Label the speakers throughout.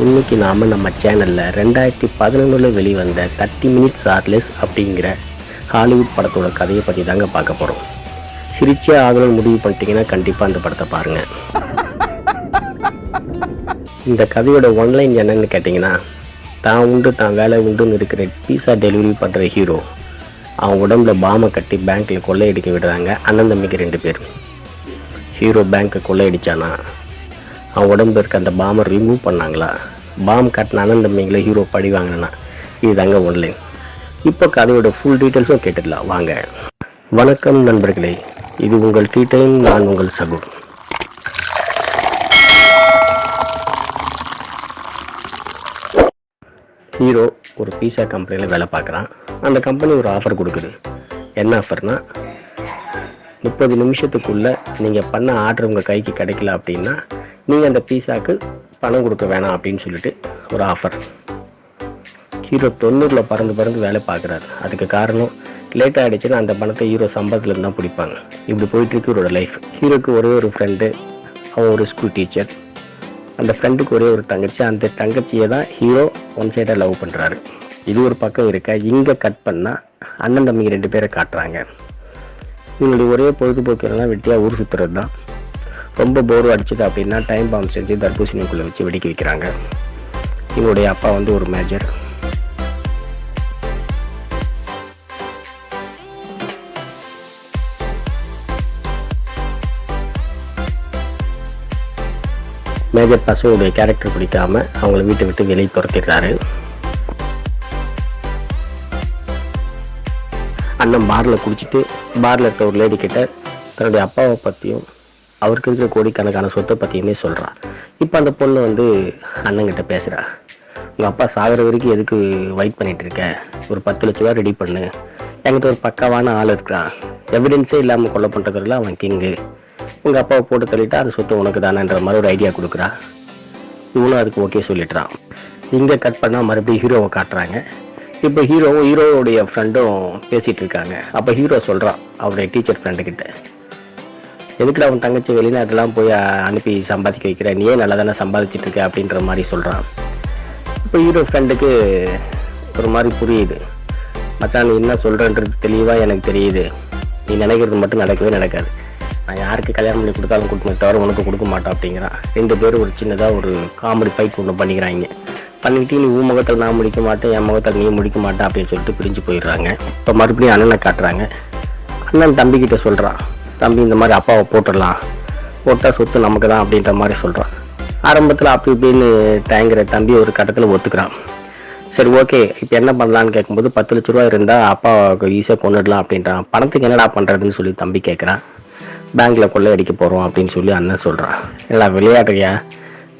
Speaker 1: இன்றைக்கி நாம் நம்ம சேனலில் 2011 வெளிவந்த 30 மினிட்ஸ் ஆர் லெஸ் அப்படிங்கிற ஹாலிவுட் படத்தோட கதையை பற்றி தாங்க பார்க்க போகிறோம். சிரிச்சே ஆகணும்னு முடிவு பண்ணிட்டீங்கன்னா கண்டிப்பாக அந்த படத்தை பாருங்கள். இந்த கதையோட ஒன்லைன் என்னன்னு கேட்டிங்கன்னா, தான் உண்டு தான் வேலை உண்டுன்னு இருக்கிற பீஸா டெலிவரி பண்ணுற ஹீரோ அவன் உடம்புல பாமை கட்டி பேங்க்கில் கொள்ளையடிக்க விடுறாங்க. அண்ணன் தம்பிக்கு 2 பேர். ஹீரோ பேங்க்கை கொள்ளையடிச்சானா அவன் உடம்பு இருக்க அந்த பாமை ரிமூவ் பண்ணாங்களா, பாம் கட்டின அண்ணன் தம்பிங்களை ஹீரோ பழி வாங்கினா, இது தாங்க ஒன்லைன். இப்போ கதையோட ஃபுல் டீட்டெயில்ஸும் கேட்டுடலாம் வாங்க. வணக்கம் நண்பர்களே, இது உங்கள் டீ டைம். நான் உங்கள் சகுர். ஹீரோ ஒரு பீஸா கம்பெனியில் வேலை பார்க்குறான். அந்த கம்பெனி ஒரு ஆஃபர் கொடுக்குது. என்ன ஆஃபர்னா, 30 நிமிஷத்துக்குள்ளே நீங்கள் பண்ண ஆர்டர் உங்கள் கைக்கு கிடைக்கல அப்படின்னா நீங்கள் அந்த பீஸாவுக்கு பணம் கொடுக்க வேணாம் அப்படின்னு சொல்லிட்டு ஒரு ஆஃபர். ஹீரோ 90ல் பறந்து வேலை பார்க்குறாரு. அதுக்கு காரணம் லேட் ஆகிடுச்சுன்னா அந்த பணத்தை ஹீரோ சம்பளத்துலேருந்து தான் பிடிப்பாங்க. இப்படி போயிட்டுருக்கு இவரோட லைஃப். ஹீரோக்கு ஒரே ஒரு ஃப்ரெண்டு, அவன் ஒரு ஸ்கூல் டீச்சர். அந்த ஃப்ரெண்டுக்கு ஒரே ஒரு தங்கச்சி. அந்த தங்கச்சியை தான் ஹீரோ ஒன் சைடாக லவ் பண்ணுறாரு. இது ஒரு பக்கம் இருக்க, இங்கே கட் பண்ணால் அண்ணன் தம்பிங்க 2 பேரை காட்டுறாங்க. இவங்களுடைய ஒரே பொழுதுபோக்கு என்னன்னா வெட்டியாக ஊர் சுற்றுறது தான். ரொம்ப போர் அடிச்சுது அப்படின்னா டைம் பாம்பு செஞ்சு தர்பூசணிக்குள்ளே வச்சு வெடிக்க வைக்கிறாங்க. இவங்களுடைய அப்பா ஒரு மேஜர். மேஜர் பசங்களுடைய கேரக்டர் பிடிக்காம அவங்கள வீட்டை விட்டு வெளியே துரத்திடுறாரு. அண்ணன் பாரில் குடிச்சிட்டு பாரில் இருக்க ஒரு லேடி கிட்ட தன்னுடைய அப்பாவை பற்றியும் அவருக்கு இருக்கிற கோடிக்கணக்கான சொத்தை பற்றியுமே சொல்கிறான். இப்போ அந்த பொண்ணு அண்ணங்கிட்ட பேசுகிறா. உங்கள் அப்பா சாகிற வரைக்கும் எதுக்கு வெயிட் பண்ணிகிட்டு இருக்க, ஒரு 10 லட்ச ரூபா ரெடி பண்ணு, என்கிட்ட ஒரு பக்காவான ஆள் இருக்கிறான், எவிடன்ஸே இல்லாமல் கொலை பண்ணுறதுல அவன் கிங்கு, உங்கள் அப்பாவை போட்டு தள்ளிட்டா அந்த சொத்து உனக்கு தானேன்ற மாதிரி ஒரு ஐடியா கொடுக்குறா. இவனும் அதுக்கு ஓகே சொல்லிட்டுறான். இங்கே கட் பண்ணால் மறுபடியும் ஹீரோவை காட்டுறாங்க. இப்போ ஹீரோவுடைய ஃப்ரெண்டும் பேசிகிட்டு இருக்காங்க. அப்போ ஹீரோ சொல்கிறான் அவருடைய டீச்சர் ஃப்ரெண்டுக்கிட்ட, எதுக்குடா அவன் தங்கச்சி வெளிநாட்டெல்லாம் போய் அனுப்பி சம்பாதிக்க வைக்கிற, நீயே நல்லா தானே சம்பாதிச்சிட்டு இருக்க அப்படின்ற மாதிரி சொல்கிறான். இப்போ ஹீரோ ஃப்ரெண்டுக்கு ஒரு மாதிரி புரியுது. மச்சான், நீ என்ன சொல்கிறன்றது தெளிவாக எனக்கு தெரியுது, நீ நினைக்கிறது மட்டும் நடக்கவே நடக்காது, நான் யாருக்கு கல்யாணம் பண்ணி கொடுத்தாலும் கொடுக்கணும் தவிர உனக்கு கொடுக்க மாட்டேன் அப்படிங்கிறான். 2 பேரும் ஒரு சின்னதாக ஒரு காமெடி ஃபைட் ஒன்று பண்ணிக்கிறாங்க. பண்ணிக்கிட்டு நீ உன் முகத்தில் நான் முடிக்க மாட்டேன், என் முகத்தில் நீ முடிக்க மாட்டேன் அப்படின்னு சொல்லிட்டு பிரிஞ்சு போயிடுறாங்க. இப்போ மறுபடியும் அண்ணனை காட்டுறாங்க. அண்ணன் தம்பிக்கிட்ட சொல்கிறான், தம்பி இந்த மாதிரி அப்பாவை போட்டுடலாம், போட்டால் சொத்து நமக்கு தான் அப்படின்ற மாதிரி சொல்கிறான். ஆரம்பத்தில் அப்படி இப்படின்னு டேங்கிற தம்பி ஒரு கட்டத்தில் ஒத்துக்கிறான். சரி ஓகே, இப்போ என்ன பண்ணலான்னு கேட்கும்போது 10 லட்ச ரூபா இருந்தால் அப்பாவுக்கு ஈஸியாக கொண்டுடலாம் அப்படின்றான். பணத்துக்கு என்னடா பண்ணுறதுன்னு சொல்லி தம்பி கேட்குறான். பேங்க்கில் கொள்ளையடிக்க போகிறோம் அப்படின்னு சொல்லி அண்ணன் சொல்கிறான். இல்லை விளையாடுறியா,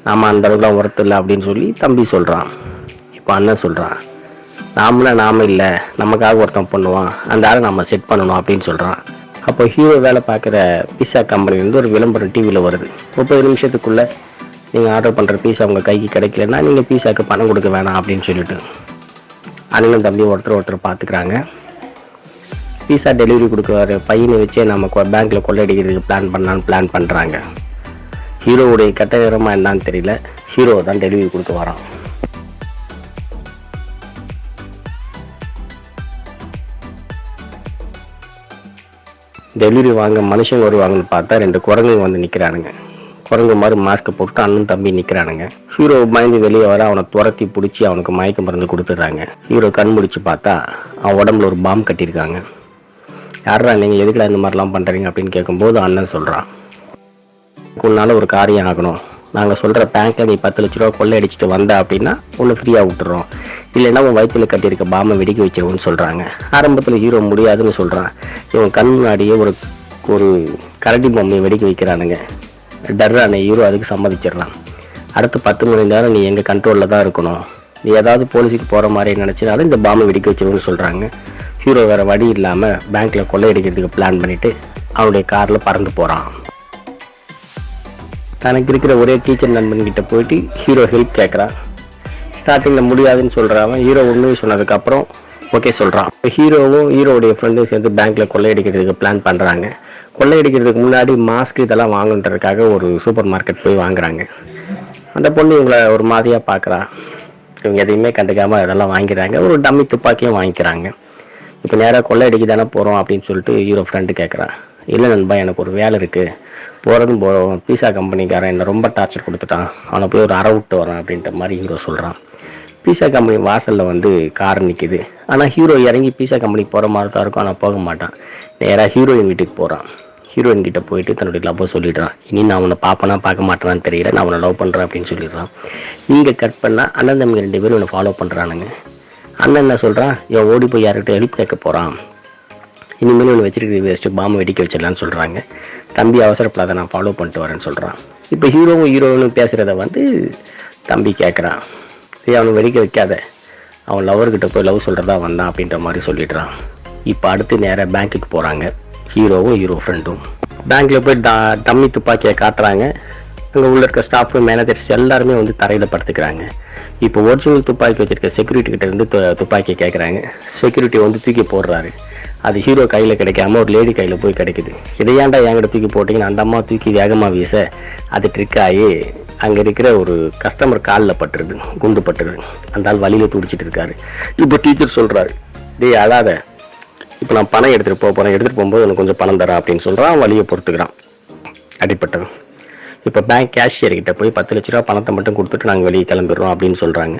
Speaker 1: நாம் அந்த அளவுக்குலாம் ஒர்த்து இல்லை அப்படின்னு சொல்லி தம்பி சொல்கிறான். இப்போ அண்ணன் சொல்கிறான், நாம இல்லை, நமக்காக ஒருத்தன் பண்ணுவான், அந்த ஆளை நம்ம செட் பண்ணணும் அப்படின்னு சொல்கிறான். அப்போ ஹீரோ வேலை பார்க்குற பீஸா கம்பெனிலேருந்து ஒரு விளம்பரம் டிவியில் வருது. 30 நிமிஷத்துக்குள்ளே நீங்கள் ஆர்டர் பண்ணுற பீஸா உங்கள் கைக்கு கிடைக்கலன்னா நீங்கள் பீஸாவுக்கு பணம் கொடுக்க வேணாம் அப்படின்னு சொல்லிட்டு அண்ணனும் தம்பி ஒருத்தர் பார்த்துக்கிறாங்க. பீஸா டெலிவரி கொடுக்குற பையனை வச்சே நம்ம பேங்க்கில் கொள்ளையடிக்கிறதுக்கு பிளான் பண்ணுறாங்க. ஹீரோவுடைய கட்ட நேரமாக என்னான்னு தெரியல, ஹீரோ தான் டெலிவரி கொடுக்க வரான். டெலிவரி வாங்க மனுஷங்க வருவாங்கன்னு பார்த்தா 2 குரங்குங்க நிற்கிறானுங்க. குரங்கு மாதிரி மாஸ்க்கை போட்டு அண்ணன் தம்பி நிற்கிறானுங்க. ஹீரோ பயந்து வெளியே வர அவனை துரத்தி பிடிச்சி அவனுக்கு மயக்க மருந்து கொடுத்துட்றாங்க. ஹீரோ கண் முடிச்சு பார்த்தா அவன் உடம்புல ஒரு பாம் கட்டியிருக்காங்க. யாரா நீங்கள், எதுக்குடா இந்த மாதிரிலாம் பண்ணுறீங்க அப்படின்னு கேட்கும்போது அண்ணன் சொல்கிறான், உன்னால் ஒரு காரியம் ஆகணும், நாங்கள் சொல்கிற பேங்க்கில் நீ 10 லட்ச ரூபா கொள்ளை அடிச்சுட்டு வந்த அப்படின்னா ஒன்று ஃப்ரீயாக விட்டுறோம், இல்லைன்னா உன் வயிற்றில் கட்டியிருக்க பாமை வெடிக்க வச்சிருவோன்னு சொல்கிறாங்க. ஆரம்பத்தில் ஹீரோ முடியாதுன்னு சொல்கிறான். இவன் கண் முன்னாடியே ஒரு கரடி பொம்மையை வெடிக்க வைக்கிறானுங்க. டர்ரான ஹீரோ அதுக்கு சம்மதிச்சிடறான். அடுத்து 10 மணி நேரம் நீ எங்கள் கண்ட்ரோலில் தான் இருக்கணும், நீ ஏதாவது போலீஸுக்கு போகிற மாதிரி நினச்சினாலும் இந்த பாமை வெடிக்க வச்சிருவோன்னு சொல்கிறாங்க. ஹீரோ வேறு வழி இல்லாமல் பேங்க்கில் கொள்ளையடிக்கிறதுக்கு பிளான் பண்ணிவிட்டு அவனுடைய காரில் பறந்து போகிறான். தனக்கு இருக்கிற ஒரே டீச்சர் நண்பன்கிட்ட போயிட்டு ஹீரோ ஹெல்ப் கேட்குறான். ஸ்டார்டிங்கில் முடியாதுன்னு சொல்கிறான். ஹீரோ உண்மையை சொன்னதுக்கப்புறம் ஓகே சொல்கிறான். ஹீரோவும் ஹீரோடைய ஃப்ரெண்டும் சேர்ந்து பேங்க்கில் கொள்ளையடிக்கிறதுக்கு பிளான் பண்ணுறாங்க. கொள்ளையடிக்கிறதுக்கு முன்னாடி மாஸ்க் இதெல்லாம் வாங்கன்றதுக்காக ஒரு சூப்பர் மார்க்கெட் போய் வாங்குறாங்க. அந்த பொண்ணு இவங்களை ஒரு மாதிரியாக பார்க்குறா. இவங்க எதையுமே கண்டுக்காமல் அதெல்லாம் வாங்கிறாங்க. ஒரு டம்மி துப்பாக்கியும் வாங்கிக்கிறாங்க. இப்போ நேராக கொள்ளை அடிக்க தானே போகிறோம் அப்படின்னு சொல்லிட்டு ஹீரோ ஃப்ரெண்டு கேட்குறான். இல்லை நண்பா, எனக்கு ஒரு வேலை இருக்குது, போகிறதும் போகிறோம், பீஸா கம்பெனிக்காரன் என்னை ரொம்ப டார்ச்சர் கொடுத்துட்டான், அவனை போய் ஒரு அரை விட்டு வரேன் அப்படின்ற மாதிரி ஹீரோ சொல்கிறான். பீஸா கம்பெனி வாசலில் வந்து கார் நிற்கிது. ஆனால் ஹீரோ இறங்கி பீஸா கம்பெனிக்கு போகிற மாதிரி தான் இருக்கும், ஆனால் போக மாட்டான். நேராக ஹீரோயின் வீட்டுக்கு போகிறான். ஹீரோயின் கிட்டே போயிட்டு தன்னுடைய லவ்வை சொல்லிடுறான். இனி நான் அவனை பார்ப்பனா பார்க்க மாட்டேனான்னு தெரியல, நான் அவனை லவ் பண்ணுறேன் அப்படின்னு சொல்லிடுறான். இங்கே கட் பண்ணால் அண்ணன் தம்பி 2 பேரும் இவனை ஃபாலோ பண்ணுறானுங்க. அண்ணன் என்ன சொல்கிறான், இவன் ஓடி போய் யார்கிட்ட ஹெல்ப் கேட்க போகிறான், இனிமேல் ஒன்று வச்சுருக்க வேஸ்ட்டு, பாம்பை வெடிக்க வச்சிடலான்னு சொல்கிறாங்க. தம்பி அவசரப்படாத, நான் ஃபாலோ பண்ணிட்டு வரேன்னு சொல்கிறான். இப்போ ஹீரோவும் பேசுகிறத வந்து தம்பி கேட்குறான். அவனை வெடிக்க வைக்காத, அவன் லவர்கிட்ட போய் லவ் சொல்கிறதா வந்தான் அப்படின்ற மாதிரி சொல்லிடுறான். இப்போ அடுத்து நேராக பேங்க்குக்கு போகிறாங்க. ஹீரோ ஃப்ரெண்டும் பேங்க்கில் போய் டம்மி துப்பாக்கியை காட்டுறாங்க. அங்கே உள்ள இருக்க ஸ்டாஃபு, மேனேஜர்ஸ் எல்லாருமே வந்து தரையில் படுத்துக்கிறாங்க. இப்போ ஒரிஜினல் துப்பாக்கி வச்சுருக்க செக்யூரிட்டி கிட்ட இருந்து துப்பாக்கியை கேட்குறாங்க. செக்யூரிட்டி வந்து தூக்கி போடுறாரு. அது ஹீரோ கையில் கிடைக்காம ஒரு லேடி கையில் போய் கிடைக்குது. இதையாண்டா என்கிட்ட தூக்கி போட்டிங்கன்னு அந்த அம்மா தூக்கி வேகமாக வீச அது ட்ரிக் ஆகி அங்கே இருக்கிற ஒரு கஸ்டமர் காலில் பட்டுருது, குண்டு பட்டுருது. அந்த ஆள் வழியில் துடிச்சிட்டு இருக்காரு. இப்போ டீச்சர் சொல்கிறாரு, டேய் அழாத, இப்போ நான் பணம் எடுத்துகிட்டு போகிறேன், எடுத்துகிட்டு போகும்போது எனக்கு கொஞ்சம் பணம் தரேன் அப்படின்னு சொல்கிறான். வழியை பொறுத்துக்கிறான் அடிப்பட்டது. இப்போ பேங்க் கேஷியர்கிட்ட போய் 10 லட்ச ரூபா பணத்தை மட்டும் கொடுத்துட்டு நாங்கள் வெளியே கிளம்பிடுறோம் அப்படின்னு சொல்கிறாங்க.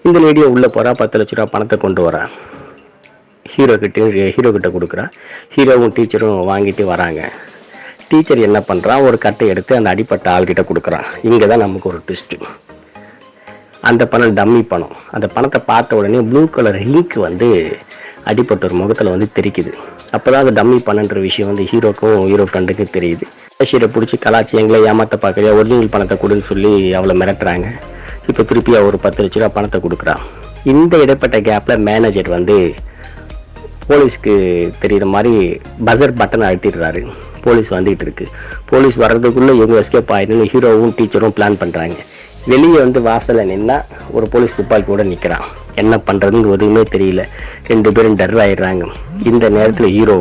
Speaker 1: இந்த லேடியை உள்ளே போகிறா, 10 லட்ச ரூபா பணத்தை கொண்டு வரா. ஹீரோ கிட்ட கொடுக்குறா. ஹீரோவும் டீச்சரும் வாங்கிட்டு வராங்க. டீச்சர் என்ன பண்ணுறான், ஒரு கட்டை எடுத்து அந்த அடிப்பட்ட ஆள்கிட்ட கொடுக்குறான். இங்கே தான் நமக்கு ஒரு ட்விஸ்ட்டு. அந்த பணம் டம்மி பணம். அந்த பணத்தை பார்த்த உடனே ப்ளூ கலர் இங்க் வந்து அடிப்பட்ட ஒரு முகத்தில் வந்து தெரிக்குது. அப்போ தான் அந்த டம்மி பணன்ற விஷயம் வந்து ஹீரோ ஃப்ரெண்டுக்கும் தெரியுது. கேஷியரை பிடிச்சி கலாச்சி எங்களை ஏமாற்ற பார்க்குறியா, ஒரிஜினல் பணத்தை கொடுன்னு சொல்லி அவளை மிரட்டுறாங்க. இப்போ திருப்பி ஒரு 10 லட்ச ரூபா பணத்தை கொடுக்குறான். இந்த இடைப்பட்ட கேப்பில் மேனேஜர் வந்து போலீஸ்க்கு தெரிகிற மாதிரி பஸர் பட்டனை அழுத்திடுறாரு. போலீஸ் வந்துகிட்டு இருக்கு. போலீஸ் வர்றதுக்குள்ளே இவங்க எஸ்கேப் ஆயிடுன்னு ஹீரோவும் டீச்சரும் பிளான் பண்ணுறாங்க. வெளியே வந்து வாசலில் நின்னா ஒரு போலீஸ் துப்பாக்கியோட நிற்கிறான். என்ன பண்ணுறதுன்னு எதுவுமே தெரியல. 2 பேரும் டர் ஆயிடுறாங்க. இந்த நேரத்தில் ஹீரோ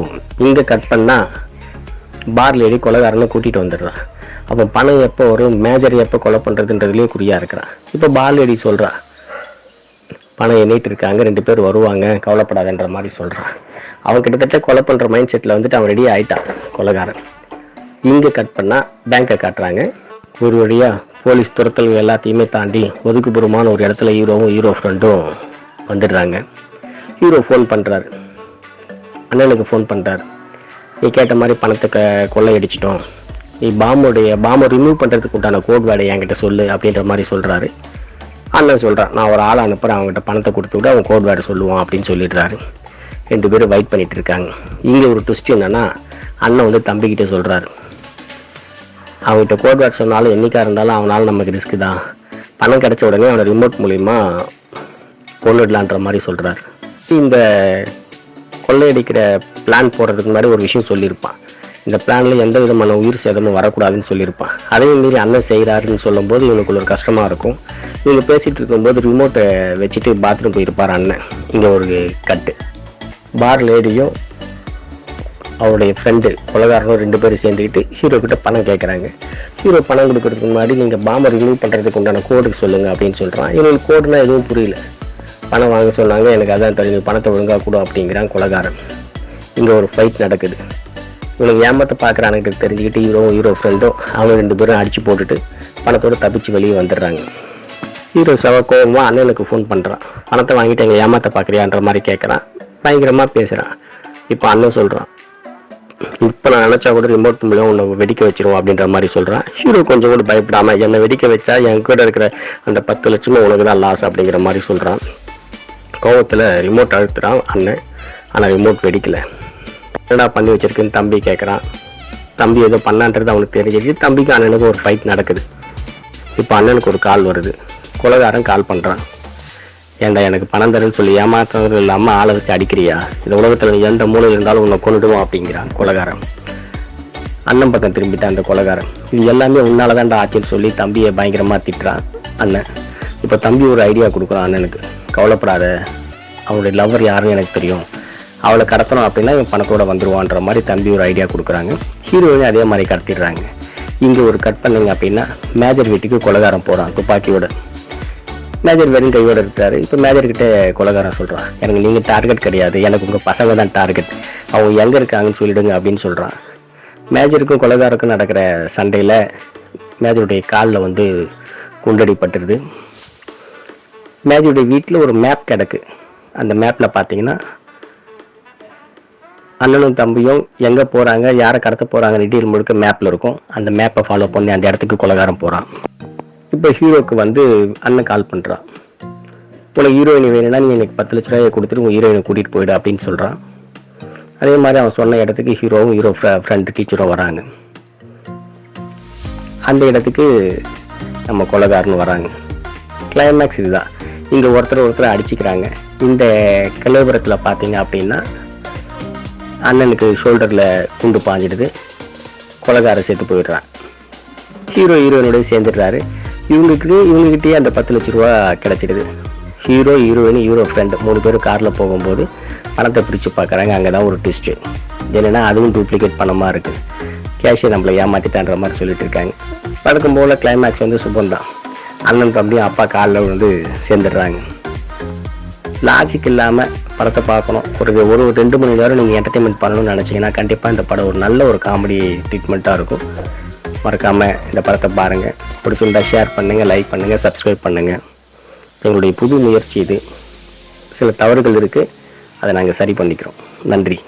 Speaker 1: இங்கே கட் பண்ணால் பார் லேடி கொலைகாரனை கூட்டிகிட்டு வந்துடுறான். அப்போ பணம் எப்போ வரும், மேஜர் எப்போ கொலை பண்ணுறதுன்றதுலேயே குறியாக இருக்கிறான். இப்போ பார் லேடி சொல்கிறான், பணம் எண்ணிட்டு இருக்காங்க, 2 பேர் வருவாங்க, கவலைப்படாதன்ற மாதிரி சொல்கிறான். அவன் கிட்டத்தட்ட கொலை பண்ணுற மைண்ட் செட்டில் வந்துட்டு அவன் ரெடி ஆகிட்டான் கொலைகாரன். இங்கே கட் பண்ணால் பேங்கை காட்டுறாங்க. ஒரு வழியாக போலீஸ் துரத்தல்கள் எல்லாத்தையுமே தாண்டி ஒதுக்குப்புறமான ஒரு இடத்துல ஹீரோ ஃப்ரெண்டும் வந்துடுறாங்க. ஹீரோ ஃபோன் பண்ணுறாரு, அண்ணனுக்கு ஃபோன் பண்ணுறாரு. நீ கேட்ட மாதிரி பணத்தை கொள்ளையடிச்சிட்டோம், நீ பாம்பை ரிமூவ் பண்ணுறதுக்கு உண்டான கோட் வேர்டை என்கிட்ட சொல்லு அப்படின்ற மாதிரி சொல்கிறாரு. அண்ணன் சொல்கிறான், நான் ஒரு ஆளை அனுப்புகிறேன், அவங்ககிட்ட பணத்தை கொடுத்து விட்டு அவன் கோட் வேர்டை சொல்லுவான் அப்படின்னு சொல்லிடுறாரு. 2 பேரும் வெயிட் பண்ணிட்டு இருக்காங்க. இங்கே ஒரு ட்விஸ்ட் என்னன்னா, அண்ணன் வந்து தம்பிக்கிட்டே சொல்கிறாரு, அவங்ககிட்ட கோட் வேர்ட் சொன்னாலும் என்னைக்கா இருந்தாலும் அவனால் நமக்கு ரிஸ்க்கு தான், பணம் கிடைச்ச உடனே அவனை ரிமோட் மூலிமா கொண்டுடலான்ற மாதிரி சொல்கிறார். இந்த கொள்ளையடிக்கிற பிளான் போடுறதுக்கு முன்னாடி ஒரு விஷயம் சொல்லியிருப்பான். இந்த பிளானில் எந்த விதமான உயிர் சேதமும் வரக்கூடாதுன்னு சொல்லியிருப்பான். அதையும் மீறி அண்ணன் செய்கிறாருன்னு சொல்லும்போது இவனுக்குள்ள ஒரு கஷ்டமாக இருக்கும். இவங்க பேசிகிட்டு இருக்கும்போது ரிமோட்டை வச்சுட்டு பாத்ரூம் போயிருப்பார் அண்ணன். இங்கே ஒரு கட்டு. பார் லேடியும் அவருடைய ஃப்ரெண்டு கொலைகாரனும் 2 பேரும் சேர்ந்துக்கிட்டு ஹீரோ கிட்ட பணம் கேட்குறாங்க. ஹீரோ பணம் கொடுக்கறதுக்கு முன்னாடி நீங்கள் பாம்பை ரிமூவ் பண்ணுறதுக்கு உண்டான கோடுக்கு சொல்லுங்கள் அப்படின்னு சொல்கிறான். இவனுக்கு கோடுனா எதுவும் புரியல. பணம் வாங்க சொன்னாங்க, எனக்கு அதான் தெரியும், பணத்தை ஒழுங்காக கூட அப்படிங்கிறான் கொலைகாரன். இங்கே ஒரு ஃபைட் நடக்குது. இவனுக்கு ஏமாற்ற பார்க்குறானுக்கு தெரிஞ்சுக்கிட்டு ஹீரோ ஃப்ரெண்டும் அவங்க 2 பேரும் அடித்து போட்டுட்டு பணத்தோடு தப்பிச்சு வெளியே வந்துடுறாங்க. ஹீரோ கோவமாக அண்ணனுக்கு ஃபோன் பண்ணுறான். பணத்தை வாங்கிட்டு எங்களை ஏமாற்ற பார்க்குறியான்ற மாதிரி கேட்குறான். பயங்கரமாக பேசுகிறான். இப்போ அண்ணன் சொல்கிறான், இப்போ நான் நினச்சா கூட ரிமோட் மூலம் உன்னை வெடிக்க வச்சிருவோம் அப்படின்ற மாதிரி சொல்கிறான். ஹீரோ கொஞ்சம் கூட பயப்படாமல், என்னை வெடிக்க வச்சா என் கூட இருக்கிற அந்த 10 லட்சமும் உனக்கு தான் லாஸ் அப்படிங்கிற மாதிரி சொல்கிறான். கோவத்தில் ரிமோட் அழுத்துறான் அண்ணன். ஆனால் ரிமோட் வெடிக்கலை. என்னடா பண்ணி வச்சிருக்குன்னு தம்பி கேட்குறான். தம்பி ஏதோ பண்ணான்றது அவனுக்கு தெரிஞ்சிருச்சு. தம்பிக்கு அண்ணனுக்கு ஒரு ஃபைட் நடக்குது. இப்போ அண்ணனுக்கு ஒரு கால் வருது. கொலைகாரன் கால் பண்ணுறான். ஏன்டா எனக்கு பணம் தரேன்னு சொல்லி ஏமாத்தவர்கள் இல்லாமல் ஆளை வச்சு அடிக்கிறியா, இந்த உலகத்தில் நீ எந்த மூலையில் இருந்தாலும் உன்னை கொண்டுடுவோம் அப்படிங்கிறான் கொலைகாரன். அண்ணன் பக்கம் திரும்பிட்டான் அந்த கொலைகாரன். இது எல்லாமே உன்னால தான்டா ஆச்சுன்னு சொல்லி தம்பியை பயங்கரமாக திட்டுறான் அண்ணன். இப்போ தம்பி ஒரு ஐடியா கொடுக்குறான் அண்ணனுக்கு. கவலைப்படாத, அவனுடைய லவ்வர் யாருன்னு எனக்கு தெரியும், அவளை கடத்தணும் அப்படின்னா இவன் பணத்தோடு வந்துடுவான்ற மாதிரி தம்பி ஒரு ஐடியா கொடுக்குறாங்க. ஹீரோவையும் அதே மாதிரி கடத்திடுறாங்க. இங்கே ஒரு கட் பண்ணுங்க அப்படின்னா மேஜர் வீட்டுக்கு கொலைகாரம் போகிறான் துப்பாக்கியோட. மேஜர் வெறும் கையோடு இருக்கிறாரு. இப்போ மேஜர்கிட்ட கொலைகாரம் சொல்கிறான், எனக்கு நீங்கள் டார்கெட் கிடையாது, எனக்கு உங்கள் பசங்க தான் டார்கெட், அவங்க எங்கே இருக்காங்கன்னு சொல்லிவிடுங்க அப்படின்னு சொல்கிறான். மேஜருக்கும் கொலைகாருக்கும் நடக்கிற சண்டையில் மேஜருடைய காலில் வந்து குண்டடிப்பட்டுருது. மேஜருடைய வீட்டில் ஒரு மேப் கிடக்கு. அந்த மேப்பில் பார்த்தீங்கன்னா அண்ணனும் தம்பியும் எங்கே போகிறாங்க, யாரை கடத்த போகிறாங்க டீட்டெயில் முழுக்க மேப்பில் இருக்கும். அந்த மேப்பை ஃபாலோ பண்ணி அந்த இடத்துக்கு கொலைகாரம் போகிறான். இப்போ ஹீரோக்கு வந்து அண்ணன் கால் பண்ணுறான், உனக்கு ஹீரோயினி வேணும்னா நீ எனக்கு 10 லட்ச ரூபாயை கொடுத்துட்டு உங்கள் ஹீரோயினை கூட்டிகிட்டு போயிடு அப்படின்னு சொல்கிறான். அதே மாதிரி அவன் சொன்ன இடத்துக்கு ஹீரோவும் ஹீரோ ஃப்ரெண்டு டீச்சரும் வராங்க. அந்த இடத்துக்கு நம்ம கொலைகாரன்னு வராங்க. கிளைமேக்ஸ் இதுதான். இங்கே ஒருத்தர் அடிச்சுக்கிறாங்க. இந்த கலைபுரத்தில் பார்த்தீங்க அப்படின்னா அண்ணனுக்கு ஷோல்டரில் குண்டு பாஞ்சிடுது, கொலைகார சேர்த்து போயிடுறான். ஹீரோயினோடய சேர்ந்துடுறாரு. இவங்ககிட்டயே அந்த 10 லட்ச ரூபா கிடச்சிடுது. ஹீரோயின் ஹீரோ ஃப்ரெண்டு 3 பேரும் காரில் போகும்போது பணத்தை பிரித்து பார்க்குறாங்க. அங்கே தான் ஒரு ட்விஸ்ட்டு என்னென்னா அதுவும் டூப்ளிகேட் பணமாக இருக்குது. கேஷியர் நம்மளை ஏமாற்றிட்டான்ற மாதிரி சொல்லிட்டு இருக்காங்க. பழக்கம் போல் கிளைமேக்ஸ் வந்து சுபம் தான். அண்ணன் தம்பியும் அப்பா காலில் வந்து சேர்ந்துடுறாங்க. லாஜிக் இல்லாமல் படத்தை பார்க்கணும். ஒரு 2 மணி நேரம் நீங்கள் என்டர்டெயின்மெண்ட் பண்ணணும்னு நினச்சிங்கன்னா கண்டிப்பாக இந்த படம் ஒரு நல்ல ஒரு காமெடி ட்ரீட்மெண்ட்டாக இருக்கும். மறக்காமல் இந்த படத்தை பாருங்கள். பிடிச்சிருந்தா ஷேர் பண்ணுங்கள், லைக் பண்ணுங்கள், சப்ஸ்கிரைப் பண்ணுங்கள். எங்களுடைய புது முயற்சி இது. சில தவறுகள் இருக்குது, அதை நாங்கள் சரி பண்ணிக்கிறோம். நன்றி.